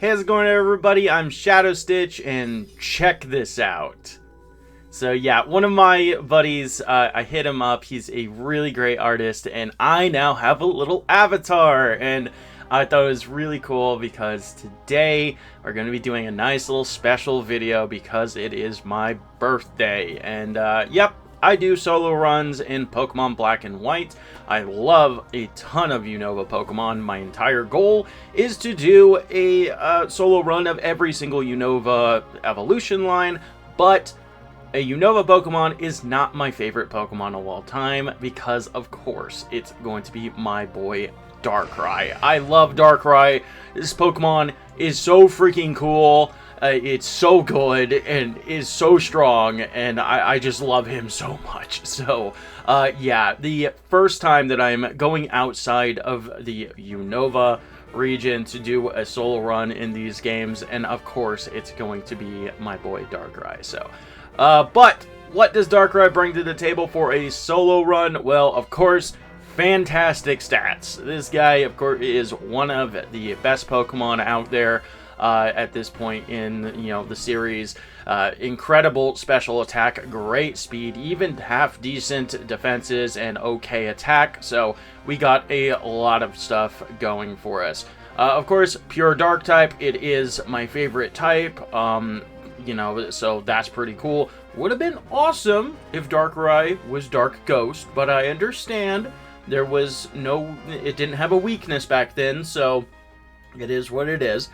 Hey, how's it going, everybody? I'm Shadow Stitch, and check this out. So yeah, one of my buddies, I hit him up. He's a really great artist, and I now have a little avatar, and I thought it was really cool because today we're going to be doing a nice little special video because it is my birthday, and yep, I do solo runs in Pokemon Black and White. I love a ton of Unova Pokemon. My entire goal is to do a solo run of every single Unova evolution line, but a Unova Pokemon is not my favorite Pokemon of all time because, of course, it's going to be my boy Darkrai. I love Darkrai. This Pokemon is so freaking cool. It's so good and is so strong, and I just love him so much. So, yeah, the first time that I'm going outside of the Unova region to do a solo run in these games, and of course, it's going to be my boy Darkrai. So, but what does Darkrai bring to the table for a solo run? Well, of course, fantastic stats. This guy, of course, is one of the best Pokemon out there. At this point in, the series. Incredible special attack, great speed, even half decent defenses, and okay attack. So we got a lot of stuff going for us. Of course, pure dark type, it is my favorite type. So that's pretty cool. Would have been awesome if Darkrai was Dark Ghost, but I understand there was it didn't have a weakness back then, so it is what it is.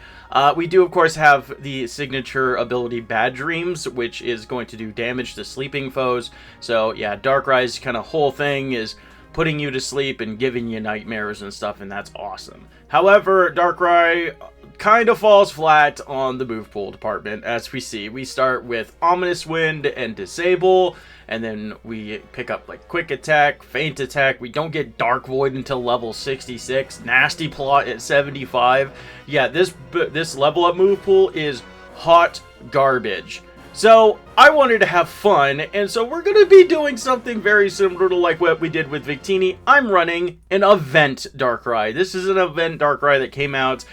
We do, of course, have the signature ability Bad Dreams, which is going to do damage to sleeping foes. So, yeah, Darkrai's kind of whole thing is putting you to sleep and giving you nightmares and stuff, and that's awesome. However, Darkrai kind of falls flat on the move pool department, as we see. We start with Ominous Wind and Disable, and then we pick up like Quick Attack, Faint Attack. We don't get Dark Void until level 66. Nasty Plot at 75. Yeah, this level up move pool is hot garbage. So I wanted to have fun, and so we're going to be doing something very similar to like what we did with Victini. I'm running an event Darkrai. This is an event Darkrai that came out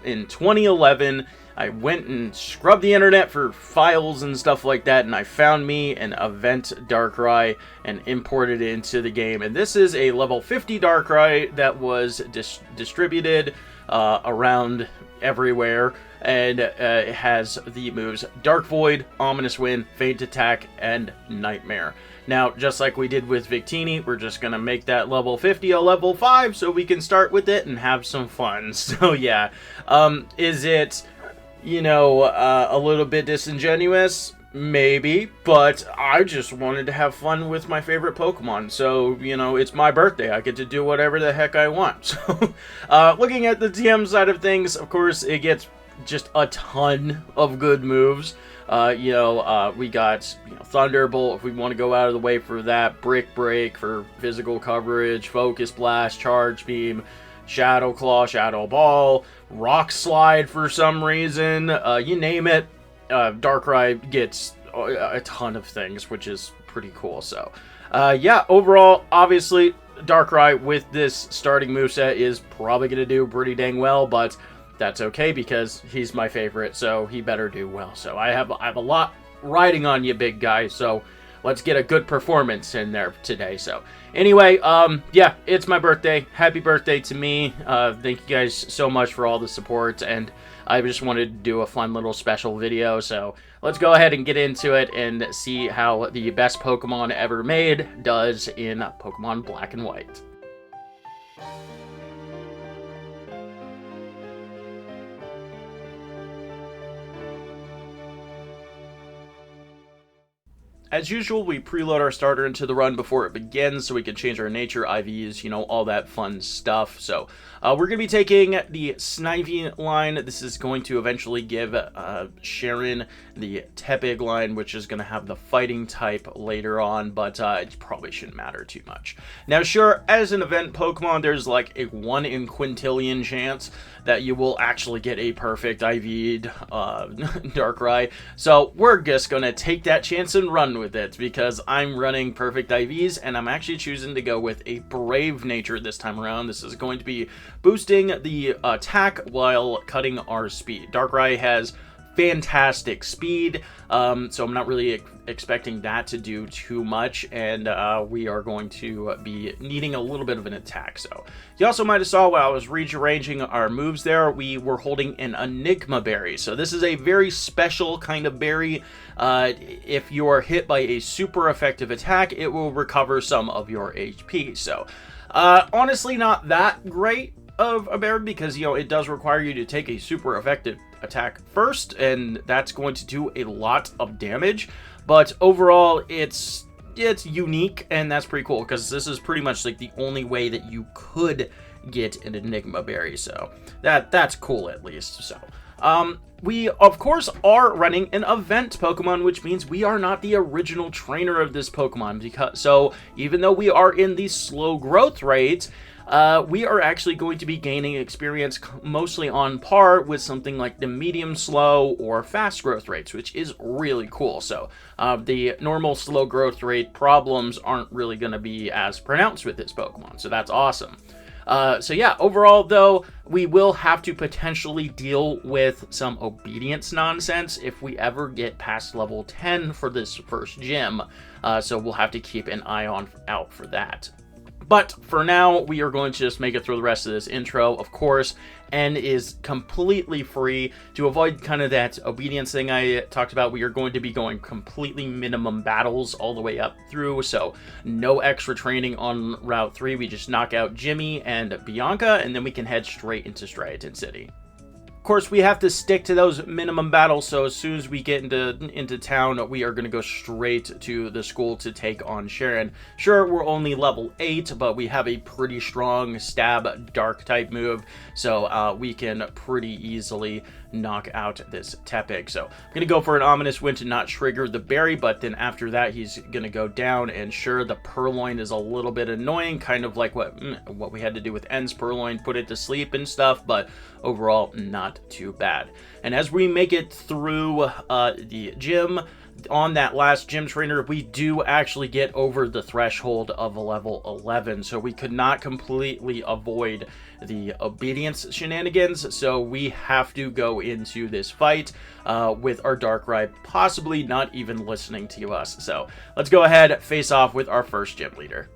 in 2011. I went and scrubbed the internet for files and stuff like that, and I found me an event Darkrai and imported it into the game. And this is a level 50 Darkrai that was distributed around everywhere, and it has the moves Dark Void, Ominous Wind, Faint Attack, and Nightmare. Now, just like we did with Victini, we're just going to make that level 50 a level 5 so we can start with it and have some fun. So, yeah. Is it, a little bit disingenuous? Maybe, but I just wanted to have fun with my favorite Pokemon. So, it's my birthday. I get to do whatever the heck I want. So, looking at the TM side of things, of course, it gets just a ton of good moves. We got Thunderbolt if we want to go out of the way for that, Brick Break for physical coverage, Focus Blast, Charge Beam, Shadow Claw, Shadow Ball, Rock Slide for some reason, you name it. Darkrai gets a ton of things, which is pretty cool. So, yeah, overall, obviously, Darkrai with this starting moveset is probably going to do pretty dang well, but that's okay because he's my favorite, so he better do well. So I have a lot riding on you, big guy, so let's get a good performance in there today. So anyway, yeah, it's my birthday. Happy birthday to me. Thank you guys so much for all the support, and I just wanted to do a fun little special video. So let's go ahead and get into it and see how the best Pokemon ever made does in Pokemon Black and White. As usual, we preload our starter into the run before it begins so we can change our nature, IVs, all that fun stuff. So we're going to be taking the Snivy line. This is going to eventually give Sharon the Tepig line, which is going to have the fighting type later on, but it probably shouldn't matter too much. Now, sure, as an event Pokemon, there's like a 1 in quintillion chance that you will actually get a perfect IV'd Darkrai. So we're just going to take that chance and run fun with it because I'm running perfect IVs and I'm actually choosing to go with a brave nature this time around. This is going to be boosting the attack while cutting our speed. Darkrai has fantastic speed, so I'm not really expecting that to do too much, and we are going to be needing a little bit of an attack. So you also might have saw while I was rearranging our moves there, we were holding an Enigma berry. So this is a very special kind of berry. If you are hit by a super effective attack, it will recover some of your HP. So honestly, not that great of a berry because, you know, it does require you to take a super effective attack first, and that's going to do a lot of damage. But overall, it's unique, and that's pretty cool because this is pretty much like the only way that you could get an Enigma berry. So that's cool at least. So we of course are running an event Pokemon, which means we are not the original trainer of this Pokemon, because so even though we are in the slow growth rate, we are actually going to be gaining experience mostly on par with something like the medium slow or fast growth rates, which is really cool. So the normal slow growth rate problems aren't really going to be as pronounced with this Pokemon, so that's awesome. So yeah, overall though, we will have to potentially deal with some obedience nonsense if we ever get past level 10 for this first gym, so we'll have to keep an eye out for that. But for now, we are going to just make it through the rest of this intro. Of course, N is completely free. To avoid kind of that obedience thing I talked about, we are going to be going completely minimum battles all the way up through. So no extra training on Route 3. We just knock out Jimmy and Bianca, and then we can head straight into Striaton City. Of course, we have to stick to those minimum battles, so as soon as we get into town, we are going to go straight to the school to take on Sharon. Sure, we're only level 8, but we have a pretty strong stab dark type move, so we can pretty easily knock out this Tepig. So I'm going to go for an Ominous Wind to not trigger the berry, but then after that he's going to go down, and sure, the Purloin is a little bit annoying, kind of like what we had to do with N's Purloin, put it to sleep and stuff, but overall not too bad. And as we make it through the gym, on that last gym trainer, we do actually get over the threshold of a level 11, so we could not completely avoid the obedience shenanigans, so we have to go into this fight with our Darkrai possibly not even listening to us. So let's go ahead, face off with our first gym leader.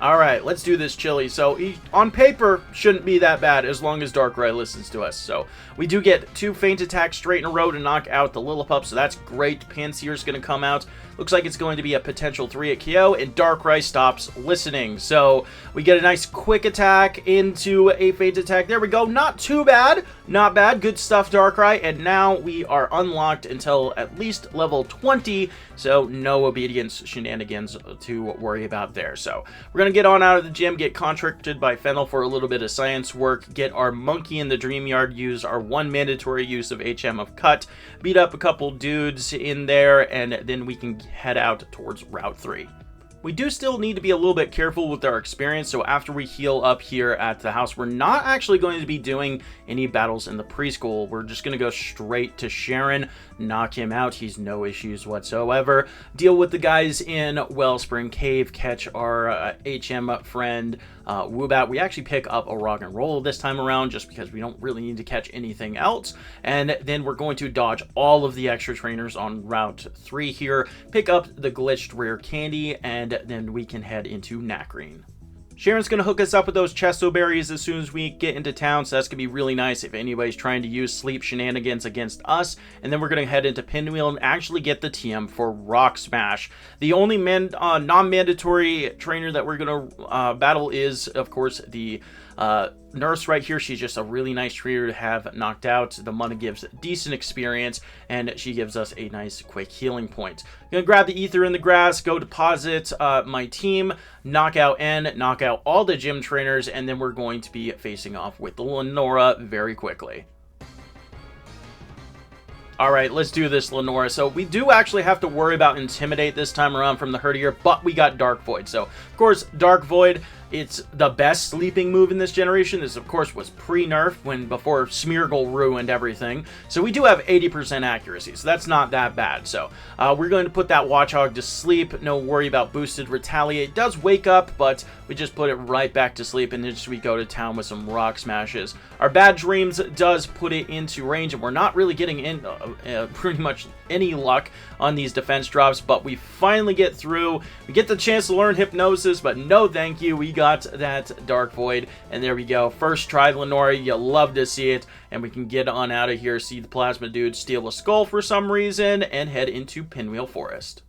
Alright, let's do this, Chili. So, on paper, shouldn't be that bad as long as Darkrai listens to us. So, we do get 2 feint attacks straight in a row to knock out the Lillipup, so that's great. Pansear's going to come out. Looks like it's going to be a potential 3 at KO, and Darkrai stops listening. So, we get a nice quick attack into a feint attack. There we go. Not too bad. Not bad. Good stuff, Darkrai. And now we are unlocked until at least level 20, so no obedience shenanigans to worry about there. So, we're going to get on out of the gym, get contracted by Fennel for a little bit of science work, get our monkey in the dream yard, use our 1 mandatory use of HM of Cut, beat up a couple dudes in there, and then we can head out towards Route 3. We do still need to be a little bit careful with our experience, so after we heal up here at the house, we're not actually going to be doing any battles in the preschool. We're just going to go straight to Sharon, knock him out. He's no issues whatsoever. Deal with the guys in Wellspring Cave, catch our HM friend Woobat. We actually pick up a Rock and Roll this time around just because we don't really need to catch anything else. And then we're going to dodge all of the extra trainers on Route 3 here, pick up the glitched rare candy, and then we can head into Nacrene. Sharon's going to hook us up with those Chesto berries as soon as we get into town, so that's going to be really nice if anybody's trying to use sleep shenanigans against us. And then we're going to head into Pinwheel and actually get the TM for Rock Smash. The only non-mandatory trainer that we're going to battle is, of course, the nurse right here. She's just a really nice trainer to have knocked out. The Munna gives decent experience, and she gives us a nice quick healing point. I'm gonna grab the ether in the grass, go deposit my team, knock out N, knock out all the gym trainers, and then we're going to be facing off with the Lenora very quickly. Alright, let's do this, Lenora. So we do actually have to worry about Intimidate this time around from the Herdier, but we got Dark Void. So, of course, Dark Void it's the best sleeping move in this generation. This, of course, was pre-nerf before Smeargle ruined everything. So we do have 80% accuracy, so that's not that bad. So we're going to put that Watchog to sleep. No worry about boosted Retaliate. It does wake up, but we just put it right back to sleep, and then we go to town with some Rock Smashes. Our Bad Dreams does put it into range, and we're not really getting in pretty much any luck on these defense drops, but we finally get through. We get the chance to learn Hypnosis, but no thank you. We got that Dark Void, and there we go. First try, Lenora. You love to see it, and we can get on out of here, see the Plasma Dude steal a skull for some reason, and head into Pinwheel Forest.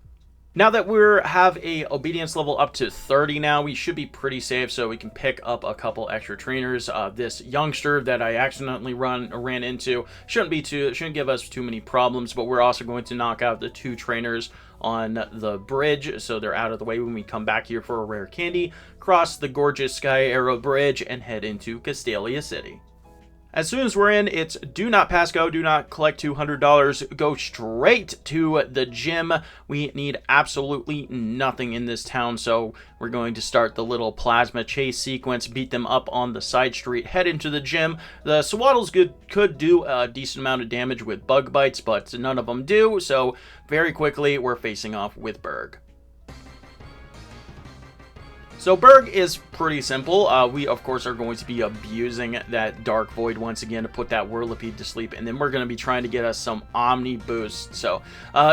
Now that we have a obedience level up to 30 now, we should be pretty safe, so we can pick up a couple extra trainers. This youngster that I accidentally ran into shouldn't give us too many problems, but we're also going to knock out the 2 trainers on the bridge, so they're out of the way when we come back here for a rare candy, cross the gorgeous Sky Arrow Bridge, and head into Castelia City. As soon as we're in, it's do not pass go, do not collect $200, go straight to the gym. We need absolutely nothing in this town, so we're going to start the little plasma chase sequence, beat them up on the side street, head into the gym. The Swaddles could do a decent amount of damage with bug bites, but none of them do, so very quickly we're facing off with Burgh. So Burgh is pretty simple. We, of course, are going to be abusing that Dark Void once again to put that Whirlipede to sleep, and then we're going to be trying to get us some Omni boost. So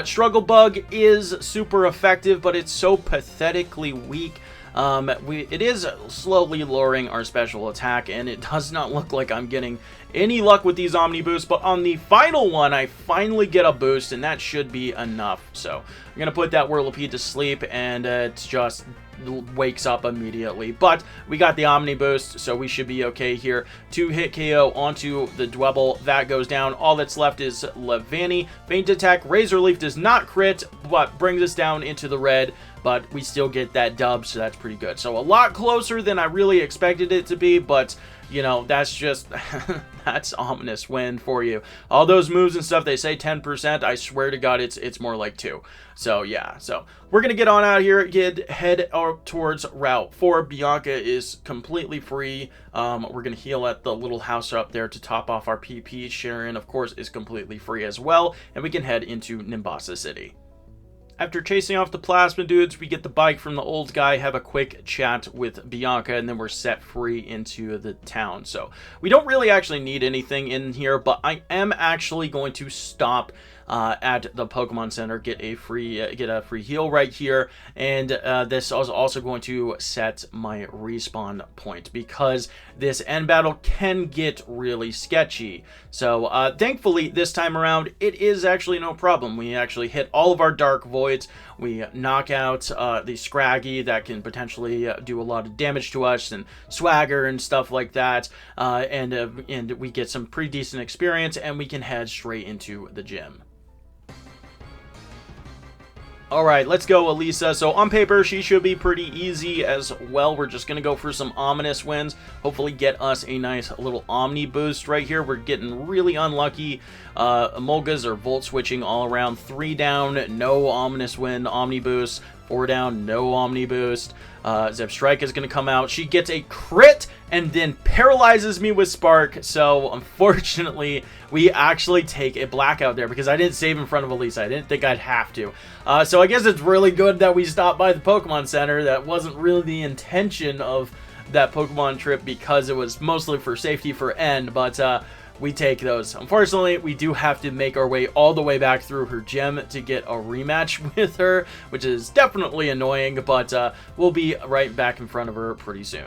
Struggle Bug is super effective, but it's so pathetically weak. It is slowly lowering our special attack, and it does not look like I'm getting any luck with these Omni boosts, but on the final one, I finally get a boost, and that should be enough. So I'm going to put that Whirlipede to sleep, and it's just wakes up immediately, but we got the Omni boost, so we should be okay here. 2-hit KO onto the Dwebble, that goes down. All that's left is Levani. Feint Attack, Razor Leaf does not crit, but brings us down into the red, but we still get that dub, so that's pretty good. So a lot closer than I really expected it to be, but you know, that's just, that's ominous win for you. All those moves and stuff, they say 10%. I swear to God, it's more like 2. So, yeah. So, we're going to get on out here, head towards Route 4. Bianca is completely free. We're going to heal at the little house up there to top off our PP. Sharon, of course, is completely free as well. And we can head into Nimbasa City. After chasing off the Plasma Dudes, we get the bike from the old guy, have a quick chat with Bianca, and then we're set free into the town. So we don't really actually need anything in here, but I am actually going to stop at the Pokemon Center, get a free heal right here, and this is also going to set my respawn point because this end battle can get really sketchy. So thankfully this time around it is actually no problem. We actually hit all of our Dark Voids. We knock out the Scraggy that can potentially do a lot of damage to us, and Swagger and stuff like that, and we get some pretty decent experience, and we can head straight into the gym. Alright, let's go, Elisa. So on paper, she should be pretty easy as well. We're just going to go for some ominous wins. Hopefully get us a nice little Omni boost right here. We're getting really unlucky. Emolgas are Volt switching all around. 3 down, no ominous win, Omni boost. 4 down, no Omni boost. Zebstrika is going to come out. She gets a crit and then paralyzes me with Spark. So, unfortunately, we actually take a blackout there because I didn't save in front of Elisa. I didn't think I'd have to. So, I guess it's really good that we stopped by the Pokemon Center. That wasn't really the intention of that Pokemon trip because it was mostly for safety for N, but we take those. Unfortunately, we do have to make our way all the way back through her gym to get a rematch with her, which is definitely annoying, but we'll be right back in front of her pretty soon.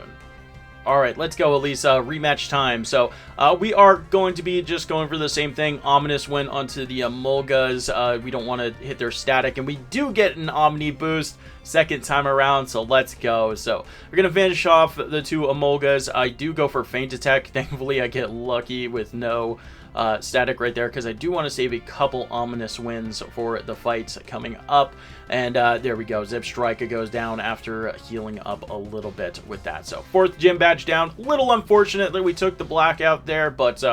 Alright, let's go, Elisa. Rematch time. So, we are going to be just going for the same thing. Ominous win onto the Emolgas. We don't want to hit their static, and we do get an Omni boost second time around, so let's go. So, we're going to finish off the 2 Emolgas. I do go for Feint Attack. Thankfully, I get lucky with no static right there because I do want to save a couple ominous wins for the fights coming up. And there we go. Zebstrika goes down after healing up a little bit with that. So 4th gym badge badge down. Little unfortunate that we took the blackout there, but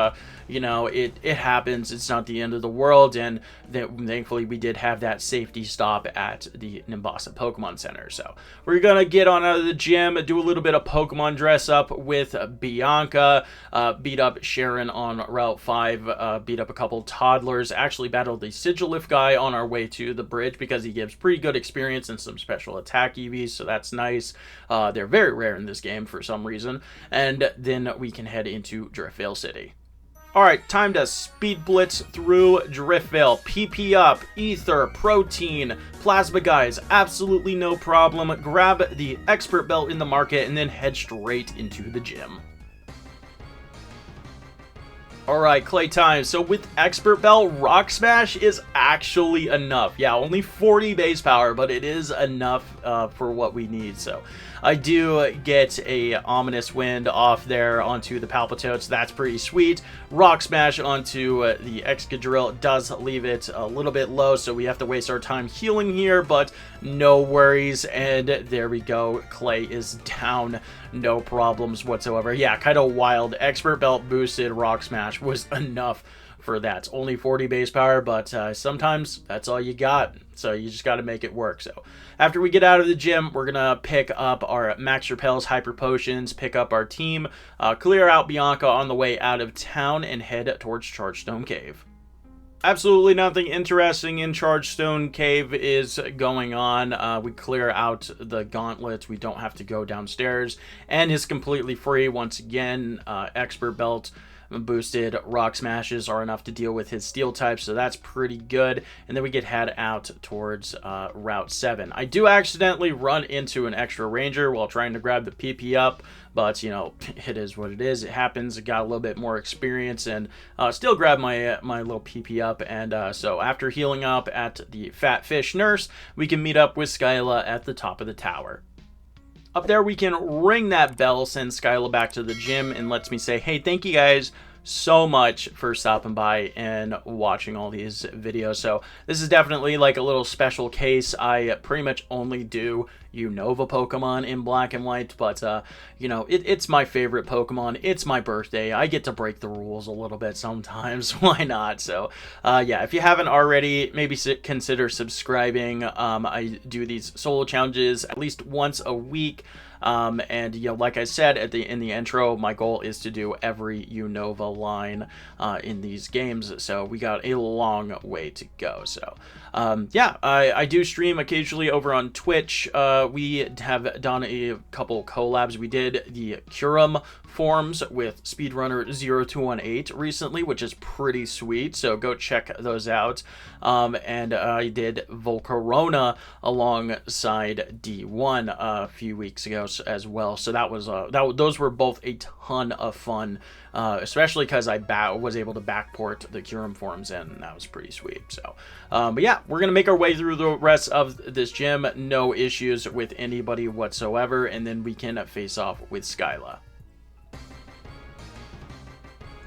you know, it happens. It's not the end of the world, and thankfully we did have that safety stop at the Nimbasa Pokemon Center. So we're gonna get on out of the gym, do a little bit of Pokemon dress up with Bianca, beat up Sharon on Route 5, beat up a couple toddlers, actually battled the Sigilif guy on our way to the bridge because he gives pretty good experience and some special attack EVs, so that's nice. They're very rare in this game for some reason. And then we can head into Driftvale City. Alright, time to speed blitz through Driftvale. PP up, Ether, Protein, Plasma guys, absolutely no problem. Grab the Expert Belt in the market and then head straight into the gym. Alright, Clay time. So with Expert Belt, Rock Smash is actually enough. Yeah, only 40 base power, but it is enough for what we need. So I do get a Ominous Wind off there onto the Palpitoad, so that's pretty sweet. Rock Smash onto the Excadrill does leave it a little bit low, so we have to waste our time healing here, but no worries. And there we go. Clay is down. No problems whatsoever. Yeah, kind of wild. Expert Belt boosted Rock Smash was enough for that. Only 40 base power, but sometimes that's all you got. So you just got to make it work. So after we get out of the gym, we're going to pick up our Max Repels, Hyper Potions, pick up our team, clear out Bianca on the way out of town, and head towards Chargestone Cave. Absolutely nothing interesting in Chargestone Cave is going on. We clear out the gauntlets. We don't have to go downstairs, and it's completely free. Once again, Expert Belt boosted Rock Smashes are enough to deal with his Steel type, so that's pretty good. And then we get head out towards Route 7. I do accidentally run into an extra ranger while trying to grab the PP up, but you know, it is what it is. It happens. Got a little bit more experience and still grab my little PP up. And so after healing up at the Fat Fish Nurse, we can meet up with Skyla at the top of the tower. Up there, we can ring that bell, send Skyla back to the gym, and lets me say, hey, thank you guys so much for stopping by and watching all these videos. So this is definitely like a little special case. I pretty much only do Unova Pokemon in black and white, but you know, it's my favorite Pokemon. It's my birthday. I get to break the rules a little bit sometimes. Why not? So yeah, if you haven't already, maybe consider subscribing. I do these solo challenges at least once a week. And you know, like I said in the intro, my goal is to do every Unova line in these games, so we got a long way to go. So yeah, I do stream occasionally over on Twitch. We have done a couple collabs. We did the Kyurem forms with Speedrunner 0218 recently, which is pretty sweet, so go check those out. And I did Volcarona alongside D1 a few weeks ago as well, so that was those were both a ton of fun, especially because I was able to backport the Kyurem forms in, and that was pretty sweet. So but yeah, we're gonna make our way through the rest of this gym, no issues with anybody whatsoever, and then we can face off with Skyla.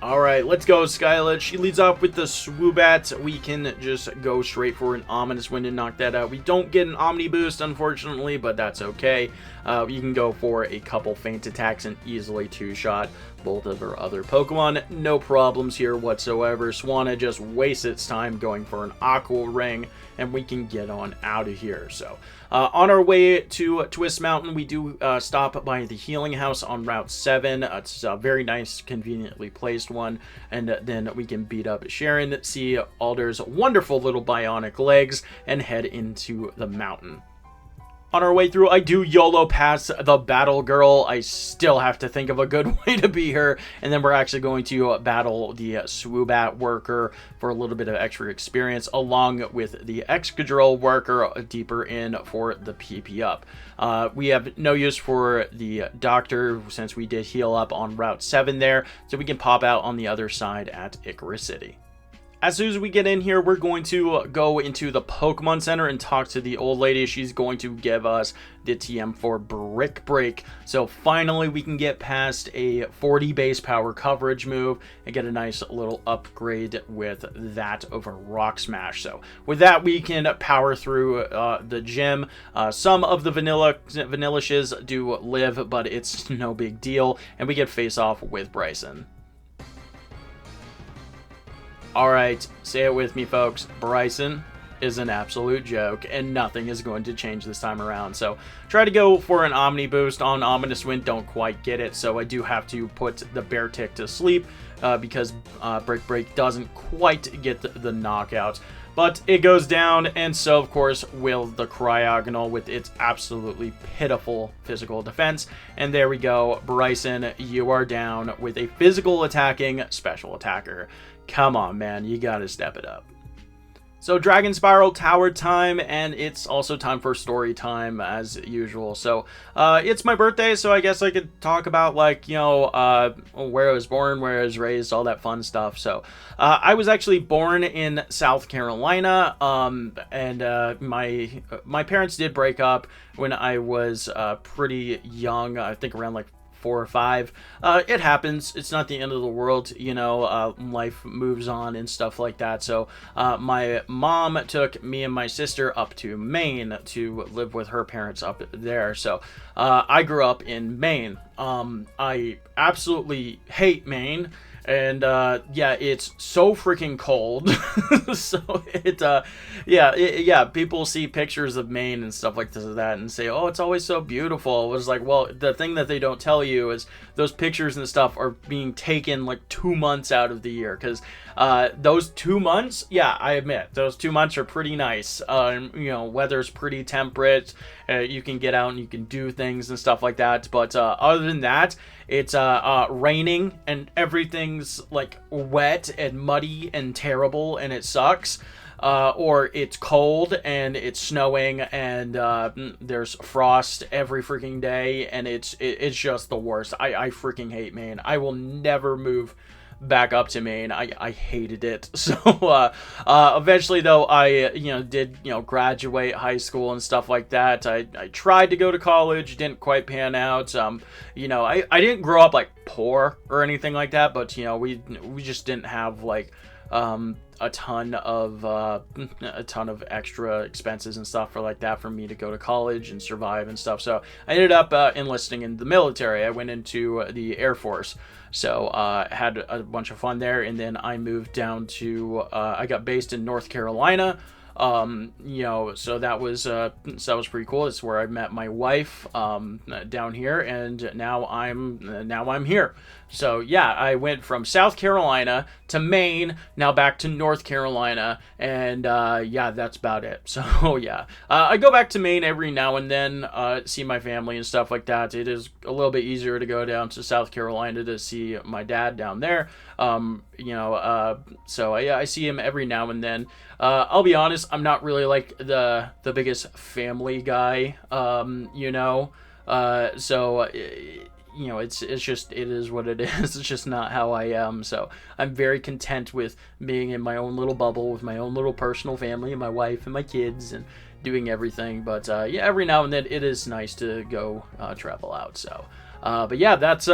Alright, let's go, Skyla. She leads off with the Swoobat. We can just go straight for an Ominous Wind and knock that out. We don't get an Omni Boost, unfortunately, but that's okay. You can go for a couple feint attacks and easily two-shot both of her other Pokemon. No problems here whatsoever. Swanna just wastes its time going for an Aqua Ring, and we can get on out of here. So on our way to Twist Mountain, we do stop by the Healing House on Route 7. It's a very nice, conveniently placed one. And then we can beat up Sharon, see Alder's wonderful little bionic legs, and head into the mountain. On our way through, I do YOLO past the Battle Girl. I still have to think of a good way to beat her. And then we're actually going to battle the Swoobat worker for a little bit of extra experience, along with the Excadrill worker deeper in for the PP up. We have no use for the Doctor since we did heal up on Route 7 there, so we can pop out on the other side at Icarus City. As soon as we get in here, we're going to go into the Pokemon Center and talk to the old lady. She's going to give us the TM for Brick Break. So finally we can get past a 40 base power coverage move and get a nice little upgrade with that over Rock Smash. So with that, we can power through the gym. Some of the Vanillishes do live, but it's no big deal. And we get face off with Brycen. Alright, say it with me, folks. Brycen is an absolute joke, and nothing is going to change this time around. So, try to go for an Omni boost on Ominous Wind, don't quite get it, so I do have to put the Bear Tick to sleep, because Brick Break doesn't quite get the knockout. But it goes down, and so, of course, will the Cryogonal with its absolutely pitiful physical defense. And there we go, Brycen, you are down with a physical attacking special attacker. Come on, man, you gotta step it up. So Dragon Spiral Tower time, and it's also time for story time as usual. So it's my birthday, so I guess I could talk about, like, you know, where I was born, where I was raised, all that fun stuff. So I was actually born in South Carolina, and my parents did break up when I was pretty young, I think around like 4 or 5. It happens. It's not the end of the world, you know. Life moves on and stuff like that. So my mom took me and my sister up to Maine to live with her parents up there. So I grew up in Maine. I absolutely hate Maine. And yeah, it's so freaking cold. So yeah, people see pictures of Maine and stuff like that and say, oh, it's always so beautiful. It was like, well, the thing that they don't tell you is those pictures and stuff are being taken like 2 months out of the year, because those 2 months, yeah, I admit those 2 months are pretty nice. You know, weather's pretty temperate. You can get out and you can do things and stuff like that. But other than that, it's raining and everything's like wet and muddy and terrible and it sucks. Or it's cold and it's snowing and there's frost every freaking day, and it's just the worst. I freaking hate Maine. I will never move back up to Maine. I hated it. So eventually though, I did graduate high school and stuff like that. I tried to go to college, didn't quite pan out. I didn't grow up like poor or anything like that, but we just didn't have like a ton of extra expenses and stuff for like that for me to go to college and survive and stuff. So I ended up enlisting in the military. I went into the Air Force. So had a bunch of fun there, and then I moved down to I got based in North Carolina. So that was pretty cool. It's where I met my wife down here, and now I'm here. So yeah, I went from South Carolina to Maine, now back to North Carolina, and yeah, that's about it. So yeah, I go back to Maine every now and then, see my family and stuff like that. It is a little bit easier to go down to South Carolina to see my dad down there. So I see him every now and then. I'll be honest, I'm not really like the biggest family guy, so it's just, it is what it is. It's just not how I am. So I'm very content with being in my own little bubble with my own little personal family and my wife and my kids and doing everything. But yeah, every now and then it is nice to go travel out. So but yeah, that's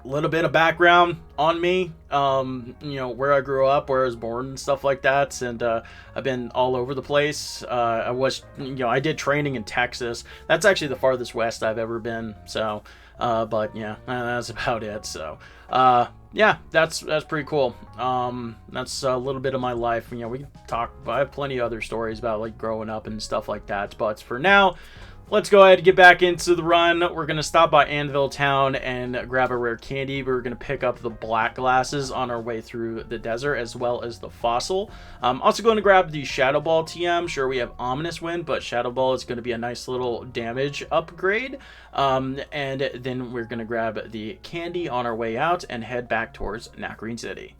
little bit of background on me, where I grew up, where I was born and stuff like that. And I've been all over the place. I did training in Texas. That's actually the farthest west I've ever been. So but yeah, that's about it. So yeah, that's pretty cool. That's a little bit of my life. We can talk, I have plenty of other stories about like growing up and stuff like that, but for now, let's go ahead and get back into the run. We're going to stop by Anvil Town and grab a rare candy. We're going to pick up the black glasses on our way through the desert, as well as the fossil. Also going to grab the Shadow Ball TM. Sure, we have Ominous Wind, but Shadow Ball is going to be a nice little damage upgrade. And then we're going to grab the candy on our way out and head back towards Nakreen City.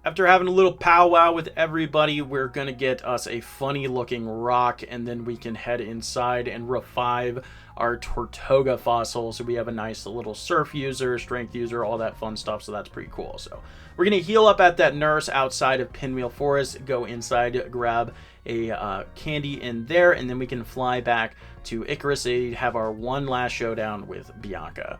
After having a little powwow with everybody, we're going to get us a funny looking rock, and then we can head inside and revive our Tortuga fossil. So we have a nice little surf user, strength user, all that fun stuff. So that's pretty cool. So we're going to heal up at that nurse outside of Pinwheel Forest, go inside, grab a candy in there, and then we can fly back to Icarus City to have our one last showdown with Bianca.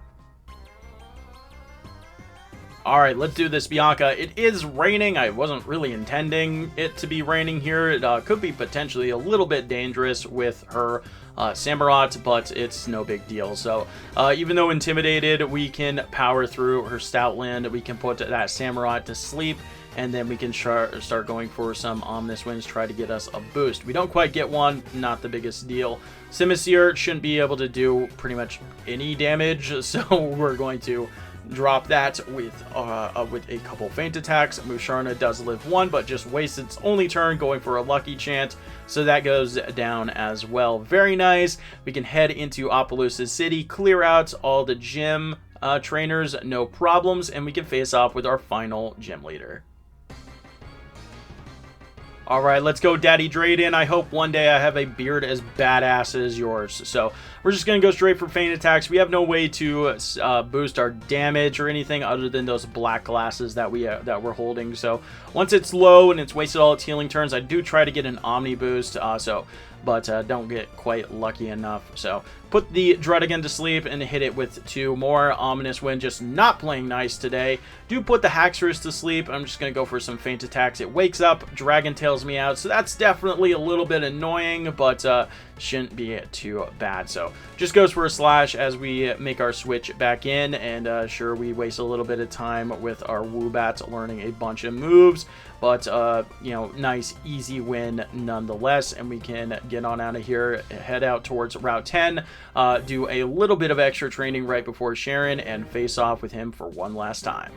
Alright, let's do this, Bianca. It is raining. I wasn't really intending it to be raining here. It could be potentially a little bit dangerous with her Samurott, but it's no big deal. So, even though intimidated, we can power through her Stoutland. We can put that Samurott to sleep, and then we can start going for some Ominous Winds, try to get us a boost. We don't quite get one, not the biggest deal. Simisear shouldn't be able to do pretty much any damage, so we're going to drop that with a couple feint attacks. Musharna does live one, but just wastes its only turn going for a lucky chant, so that goes down as well. Very nice. We can head into Opelousas City, clear out all the gym trainers, no problems, and we can face off with our final gym leader. Alright, let's go, Daddy Drayden. I hope one day I have a beard as badass as yours. So, we're just going to go straight for feint attacks. We have no way to boost our damage or anything other than those black glasses that we're holding. So, once it's low and it's wasted all its healing turns, I do try to get an Omni boost, but don't get quite lucky enough. So, put the Druddigan to sleep and hit it with 2 more. Ominous Wind just not playing nice today. Do put the Haxorus to sleep. I'm just going to go for some feint attacks. It wakes up, Dragon Tails me out, so that's definitely a little bit annoying, but shouldn't be too bad. So just goes for a slash as we make our switch back in, and sure, we waste a little bit of time with our Woobat learning a bunch of moves, but you know, nice easy win nonetheless, and we can get on out of here, head out towards Route 10, do a little bit of extra training right before Sharon, and face off with him for one last time.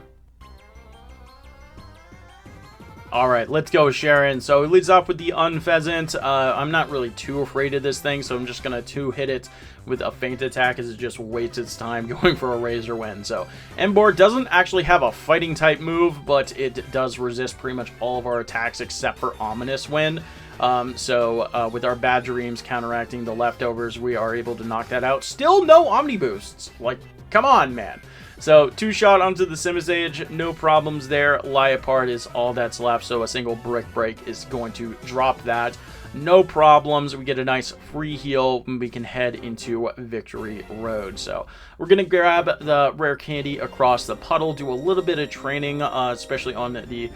Alright, let's go, Sharon. So it leads off with the Unpheasant. I'm not really too afraid of this thing, so I'm just going to 2-hit it with a feint attack as it just wastes its time going for a Razor Wind. So Embor doesn't actually have a fighting type move, but it does resist pretty much all of our attacks except for Ominous Wind. With our Bad Dreams counteracting the leftovers, we are able to knock that out. Still no Omni boosts. Like, come on, man. So, 2-shot onto the Simisage, no problems there. Liepard is all that's left, so a single Brick Break is going to drop that. No problems. We get a nice free heal, and we can head into Victory Road. So, we're going to grab the rare candy across the puddle, do a little bit of training, especially on the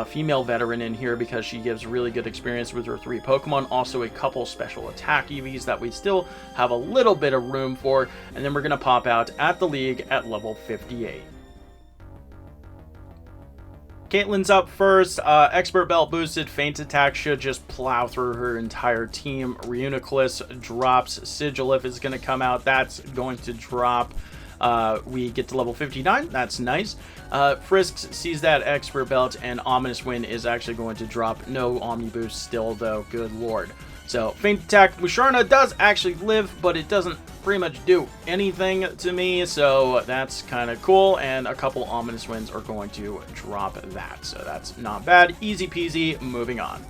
female veteran in here, because she gives really good experience with her 3 Pokemon. Also, a couple special attack EVs that we still have a little bit of room for, and then we're going to pop out at the League at level 58. Caitlin's up first. Expert Belt boosted. Feint attack should just plow through her entire team. Reuniclus drops. Sigilif is going to come out. That's going to drop. We get to level 59. That's nice. Frisk sees that Expert Belt, and Ominous Wind is actually going to drop. No Omni boost still, though. Good lord. So, feint attack. Musharna does actually live, but it doesn't pretty much do anything to me, so that's kind of cool, and a couple Ominous Winds are going to drop that, so that's not bad. Easy peasy, moving on.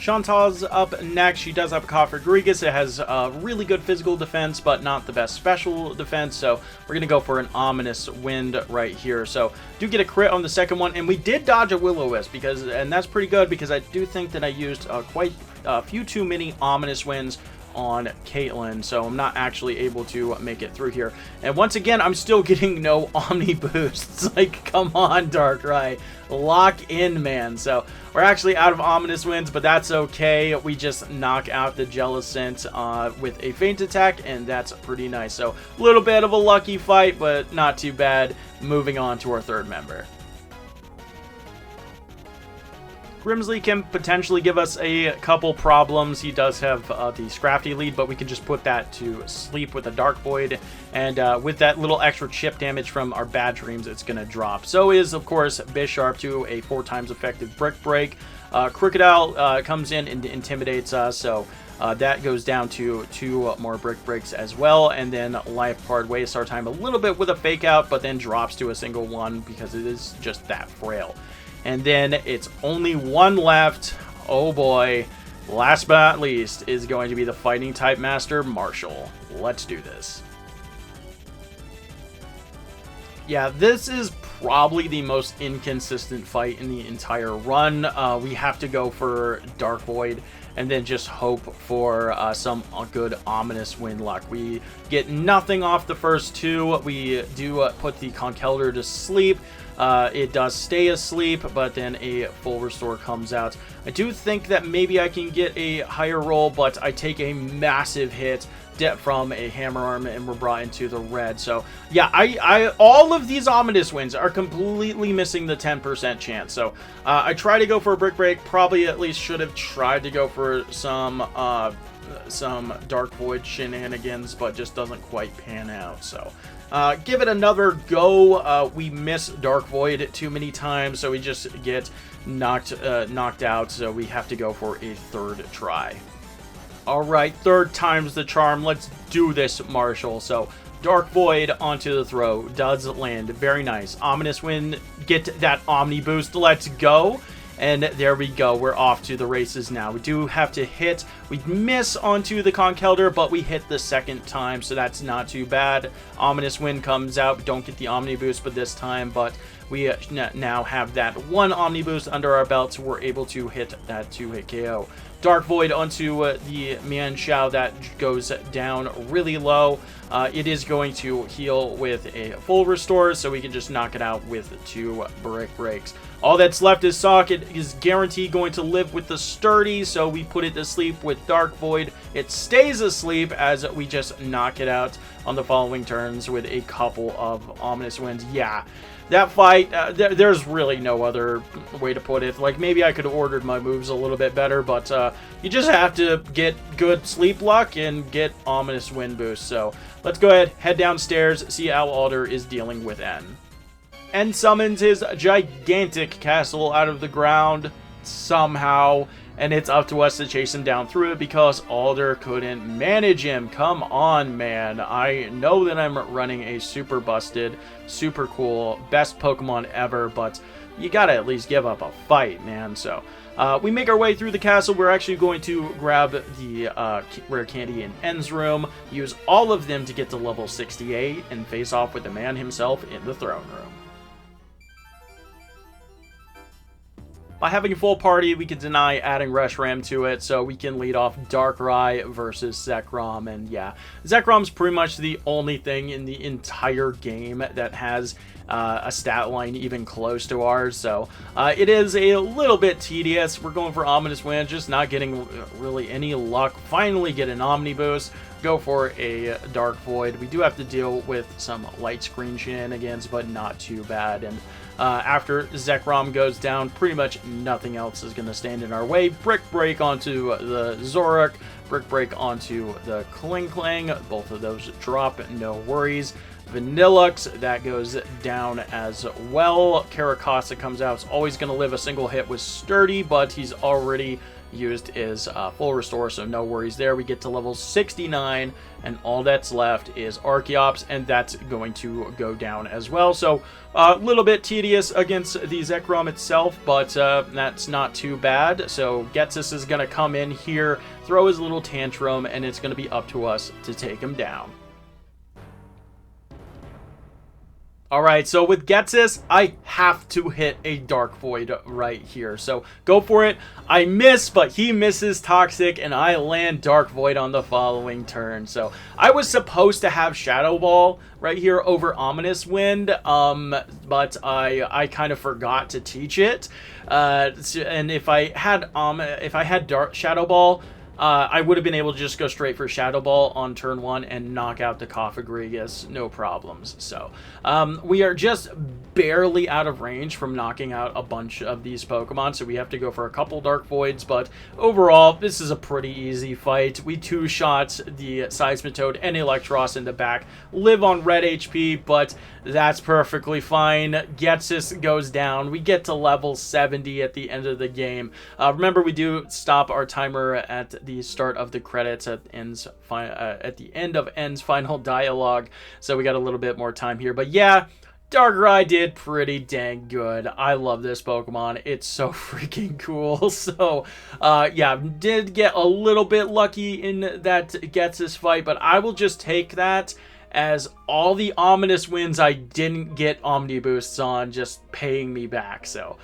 Chantal's up next. She does have a Cofagrigus. It has really good physical defense, but not the best special defense, so we're going to go for an Ominous Wind right here. So, do get a crit on the second one, and we did dodge a Will-O-Wisp, and that's pretty good, because I do think that I used quite a few too many Ominous Winds on Caitlin, so I'm not actually able to make it through here. And once again, I'm still getting no Omni boosts. Like, come on, Darkrai. Lock in, man. So, we're actually out of Ominous Winds, but that's okay. We just knock out the Jellicent with a feint attack, and that's pretty nice. So, a little bit of a lucky fight, but not too bad. Moving on to our third member. Grimsley can potentially give us a couple problems. He does have the Scrafty lead, but we can just put that to sleep with a Dark Void. And with that little extra chip damage from our Bad Dreams, it's going to drop. So is, of course, Bisharp to a 4 times effective Brick Break. Crocodile comes in and intimidates us, so that goes down to 2 more brick breaks as well, and then Life Card wastes our time a little bit with a fake out, but then drops to a single 1 because it is just that frail. And then it's only 1 left. Oh boy. Last but not least is going to be the Fighting type Master, Marshall. Let's do this. Yeah, this is probably the most inconsistent fight in the entire run. We have to go for Dark Void and then just hope for some good Ominous Wind luck. We get nothing off the first 2. We do put the Conkeldurr to sleep. It does stay asleep, but then a full restore comes out. I do think that maybe I can get a higher roll, but I take a massive hit from a Hammer Arm and we're brought into the red. So yeah, I all of these Ominous Winds are completely missing the 10% chance. So I try to go for a Brick Break. Probably at least should have tried to go for some Dark Void shenanigans, but just doesn't quite pan out. So give it another go. We miss Dark Void too many times, so we just get knocked out. So we have to go for a 3rd try. All right, 3rd time's the charm. Let's do this, Marshall. So Dark Void onto the throw does land. Very nice. Ominous Wind, get that Omni boost. Let's go. And there we go. We're off to the races now. We do have to hit. We miss onto the Conkeldurr, but we hit the 2nd time, so that's not too bad. Ominous Wind comes out. Don't get the Omni boost, but this time, but we now have that 1 Omni boost under our belt, so we're able to hit that 2-hit KO. Dark Void onto the Mienshao. That goes down really low. It is going to heal with a full restore, so we can just knock it out with 2 Brick Breaks. All that's left is Sock. It is guaranteed going to live with the Sturdy, so we put it to sleep with Dark Void. It stays asleep as we just knock it out on the following turns with a couple of Ominous Winds. Yeah, that fight, there's really no other way to put it. Like, maybe I could have ordered my moves a little bit better, but you just have to get good sleep luck and get Ominous Wind boost. So let's go ahead, head downstairs, see how Alder is dealing with N. And summons his gigantic castle out of the ground somehow, and it's up to us to chase him down through it because Alder couldn't manage him. Come on, man. I know that I'm running a super busted, super cool, best Pokemon ever, but you gotta at least give up a fight, man. So we make our way through the castle. We're actually going to grab the rare candy in N's room, use all of them to get to level 68, and face off with the man himself in the throne room. By having a full party, we can deny adding Reshiram to it, so we can lead off Darkrai versus Zekrom. And yeah, Zekrom's pretty much the only thing in the entire game that has a stat line even close to ours, so it is a little bit tedious. We're going for Ominous Wind, just not getting really any luck. Finally get an Omni boost, go for a Dark Void. We do have to deal with some light screen shenanigans, but not too bad. And after Zekrom goes down, pretty much nothing else is going to stand in our way. Brick Break onto the Zoroark, Brick Break onto the Kling. Both of those drop, no worries. Vanillux, that goes down as well. Caracasa comes out. It's always going to live a single hit with Sturdy, but he's already used his full restore, so no worries there. We get to level 69, and all that's left is Archeops, and that's going to go down as well. So a little bit tedious against the Zekrom itself, but that's not too bad. So Getsis is going to come in here, throw his little tantrum, and it's going to be up to us to take him down. Alright, so with Getsis, I have to hit a Dark Void right here. So go for it. I miss, but he misses Toxic, and I land Dark Void on the following turn. So I was supposed to have Shadow Ball right here over Ominous Wind, but I kind of forgot to teach it. And if I had Shadow Ball, I would have been able to just go straight for Shadow Ball on turn 1 and knock out the Coffagrigus, no problems. So we are just barely out of range from knocking out a bunch of these Pokemon, so we have to go for a couple Dark Voids, but overall, this is a pretty easy fight. We two-shot the Seismitoad and Electros in the back, live on red HP, but that's perfectly fine. Getsis goes down. We get to level 70 at the end of the game. Remember, we do stop our timer at the start of the credits at the end of End's final dialogue, so we got a little bit more time here. But yeah, Darkrai did pretty dang good. I love this Pokemon. It's so freaking cool. So, yeah, did get a little bit lucky in that Getsis fight, but I will just take that as all the ominous wins I didn't get Omni Boosts on just paying me back. So,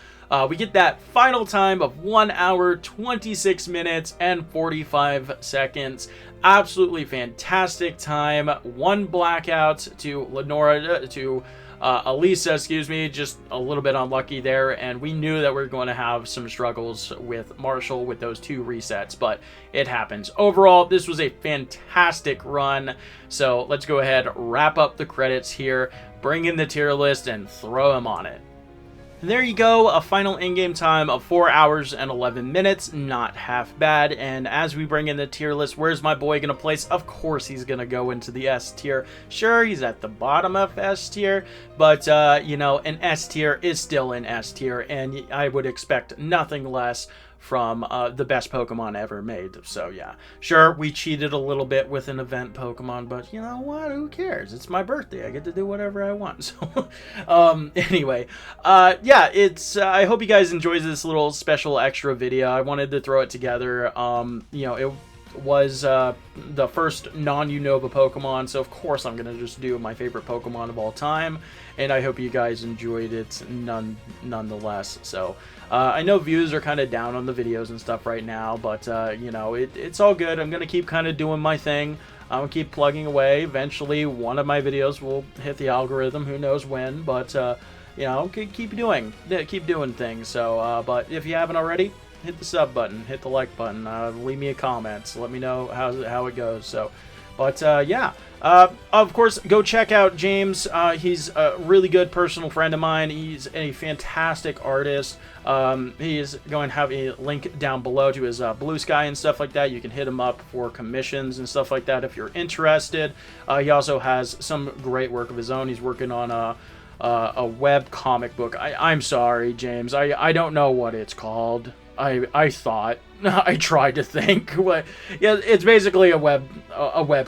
we get that final time of 1 hour, 26 minutes, and 45 seconds. Absolutely fantastic time. One blackout to Lenora, to Elisa, excuse me, just a little bit unlucky there, and we knew that we were going to have some struggles with Marshall with those 2 resets, but it happens. Overall, this was a fantastic run, so let's go ahead, wrap up the credits here, bring in the tier list, and throw him on it. And there you go, a final in-game time of 4 hours and 11 minutes, not half bad. And as we bring in the tier list, where's my boy going to place? Of course he's going to go into the S tier. Sure, he's at the bottom of S tier, but, you know, an S tier is still an S tier, and I would expect nothing less from the best Pokemon ever made. So yeah, sure, we cheated a little bit with an event Pokemon, but you know what, who cares? It's my birthday, I get to do whatever I want. So anyway, yeah, it's I hope you guys enjoyed this little special extra video. I wanted to throw it together. You know, it was the first non-Unova Pokemon, so of course I'm gonna just do my favorite Pokemon of all time, and I hope you guys enjoyed it nonetheless. So I know views are kind of down on the videos and stuff right now, but you know, it's all good. I'm gonna keep kind of doing my thing. I'm gonna keep plugging away. Eventually one of my videos will hit the algorithm, who knows when, but you know, keep doing things. So but if you haven't already, hit the sub button, hit the like button, leave me a comment, let me know how it goes. So, but yeah, of course, go check out James. He's a really good personal friend of mine. He's a fantastic artist. He is going to have a link down below to his Blue Sky and stuff like that. You can hit him up for commissions and stuff like that if you're interested. He also has some great work of his own. He's working on a web comic book. I'm sorry, James, I don't know what it's called. I thought, I tried to think. What? Yeah, it's basically a web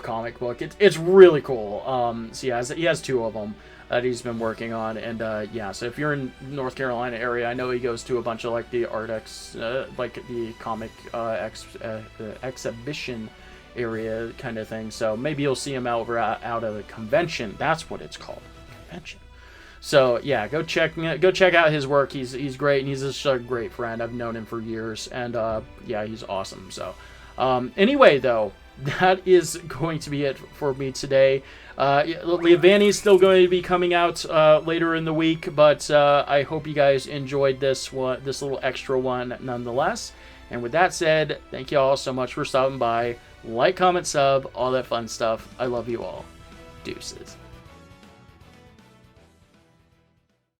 comic book. It's really cool. So he has 2 of them that he's been working on, and yeah. So if you're in North Carolina area, I know he goes to a bunch of like the like the comic exhibition area kind of thing. So maybe you'll see him out at a convention. That's what it's called, convention. So yeah, go check out his work. He's great, and he's just a great friend. I've known him for years, and yeah, he's awesome. So anyway, though, that is going to be it for me today. Leavanny is still going to be coming out later in the week, but I hope you guys enjoyed this little extra one nonetheless. And with that said, thank you all so much for stopping by. Like, comment, sub, all that fun stuff. I love you all. Deuces.